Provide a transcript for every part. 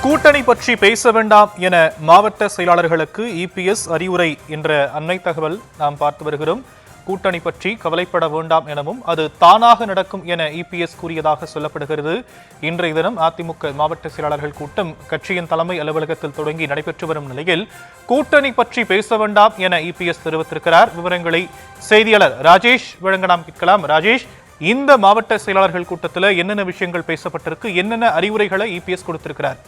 கூட்டணி பற்றி பேச வேண்டாம் என மாவட்ட செயலாளர்களுக்கு இபிஎஸ் அறிவுரை என்ற அண்மை தகவல் நாம் பார்த்து வருகிறோம். கூட்டணி பற்றி கவலைப்பட வேண்டாம் எனவும் அது தானாக நடக்கும் என இபிஎஸ் கூறியதாக சொல்லப்படுகிறது. இன்றைய தினம் அதிமுக மாவட்ட செயலாளர்கள் கூட்டம் கட்சியின் தலைமை அலுவலகத்தில் தொடங்கி நடைபெற்று வரும் நிலையில் கூட்டணி பற்றி பேச வேண்டாம் என இபிஎஸ் தெரிவித்திருக்கிறார். விவரங்களை செய்தியாளர் ராஜேஷ் வழங்க நாம் கேட்கலாம். ராஜேஷ், இந்த மாவட்ட செயலாளர்கள் கூட்டத்தில் என்னென்ன விஷயங்கள் பேசப்பட்டிருக்கு, என்னென்ன அறிவுரைகளை இபிஎஸ் கொடுத்திருக்கிறார்?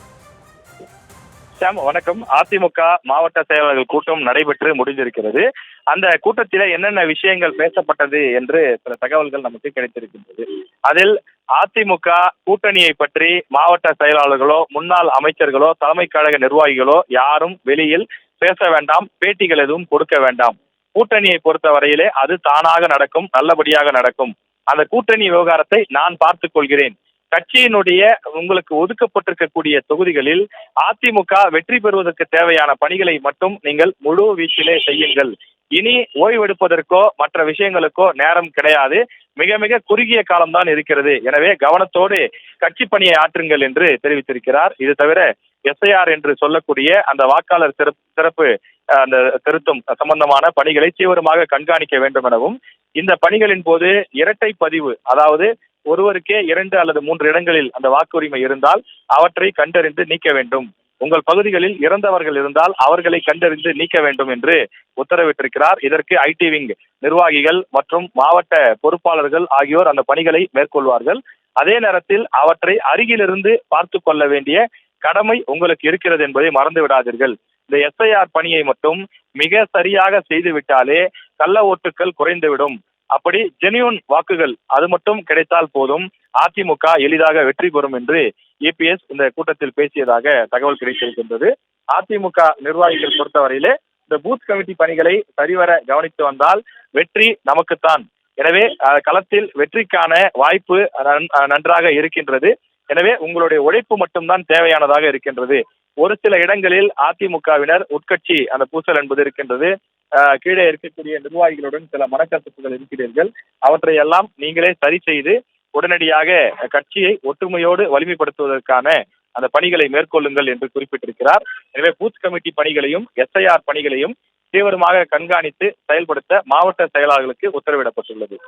வணக்கம். அதிமுக மாவட்ட செயலாளர்கள் கூட்டம் நடைபெற்று முடிந்திருக்கிறது. அந்த கூட்டத்தில என்னென்ன விஷயங்கள் பேசப்பட்டது என்று சில தகவல்கள் நமக்கு கிடைத்திருக்கின்றது. அதில் அதிமுக கூட்டணியை பற்றி மாவட்ட செயலாளர்களோ, முன்னாள் அமைச்சர்களோ, தலைமை கழக நிர்வாகிகளோ யாரும் வெளியில் பேச வேண்டாம், பேட்டிகள் எதுவும் கொடுக்க வேண்டாம். கூட்டணியை பொறுத்த வரையிலே அது தானாக நடக்கும், நல்லபடியாக நடக்கும். அந்த கூட்டணி விவகாரத்தை நான் பார்த்துக் கொள்கிறேன். கட்சியினுடைய உங்களுக்கு ஒதுக்கப்பட்டிருக்கக்கூடிய தொகுதிகளில் அதிமுக வெற்றி பெறுவதற்கு தேவையான பணிகளை மட்டும் நீங்கள் முழு வீச்சிலே செய்யுங்கள். இனி ஓய்வெடுப்பதற்கோ மற்ற விஷயங்களுக்கோ நேரம் கிடையாது. மிக மிக குறுகிய காலம்தான் இருக்கிறது. எனவே கவனத்தோடு கட்சி பணியை ஆற்றுங்கள் என்று தெரிவித்திருக்கிறார். இது தவிர எஸ்ஐஆர் என்று சொல்லக்கூடிய அந்த வாக்காளர் சிறப்பு அந்த திருத்தம் சம்பந்தமான பணிகளை தீவிரமாக கண்காணிக்க வேண்டும் எனவும், இந்த பணிகளின் போது இரட்டை பதிவு, அதாவது ஒருவருக்கே 2 அல்லது 3 இடங்களில் அந்த வாக்குரிமை இருந்தால் அவற்றை கண்டறிந்து நீக்க வேண்டும். உங்கள் பகுதிகளில் இறந்தவர்கள் இருந்தால் அவர்களை கண்டறிந்து நீக்க வேண்டும் என்று உத்தரவிட்டிருக்கிறார். இதற்கு ஐடி விங் நிர்வாகிகள் மற்றும் மாவட்ட பொறுப்பாளர்கள் ஆகியோர் அந்த பணிகளை மேற்கொள்வார்கள். அதே நேரத்தில் அவற்றை அருகிலிருந்து பார்த்து கொள்ள வேண்டிய கடமை உங்களுக்கு இருக்கிறது என்பதை மறந்து விடாதீர்கள். இந்த எஸ்ஐஆர் பணியை மட்டும் மிக சரியாக செய்துவிட்டாலே கள்ள ஓட்டுகள் குறைந்துவிடும். அப்படி ஜெனியூன் வாக்குகள் அது மட்டும் கிடைத்தால் போதும், அதிமுக எளிதாக வெற்றி பெறும் என்று இபிஎஸ் இந்த கூட்டத்தில் பேசியதாக தகவல் கிடைத்திருக்கின்றது. அதிமுக நிர்வாகிகள் பொறுத்தவரையிலே இந்த பூத் கமிட்டி பணிகளை சரிவர கவனித்து வந்தால் வெற்றி நமக்குத்தான். எனவே களத்தில் வெற்றிக்கான வாய்ப்பு நன்றாக இருக்கின்றது. எனவே உங்களுடைய உழைப்பு மட்டும்தான் தேவையானதாக இருக்கின்றது. ஒரு சில இடங்களில் அதிமுகவினர் உட்கட்சி அந்த பூசல் என்பது இருக்கின்றது. கீழே இருக்கக்கூடிய நிர்வாகிகளுடன் சில மனக்கசப்புகள் இருக்கிறீர்கள். அவற்றை எல்லாம் நீங்களே சரி செய்து உடனடியாக கட்சியை ஒற்றுமையோடு வலிமைப்படுத்துவதற்கான அந்த பணிகளை மேற்கொள்ளுங்கள் என்று குறிப்பிட்டிருக்கிறார். எனவே பூத் கமிட்டி பணிகளையும் எஸ்ஐஆர் பணிகளையும் தீவிரமாக கண்காணித்து செயல்படுத்த மாவட்ட செயலாளர்களுக்கு உத்தரவிடப்பட்டுள்ளது.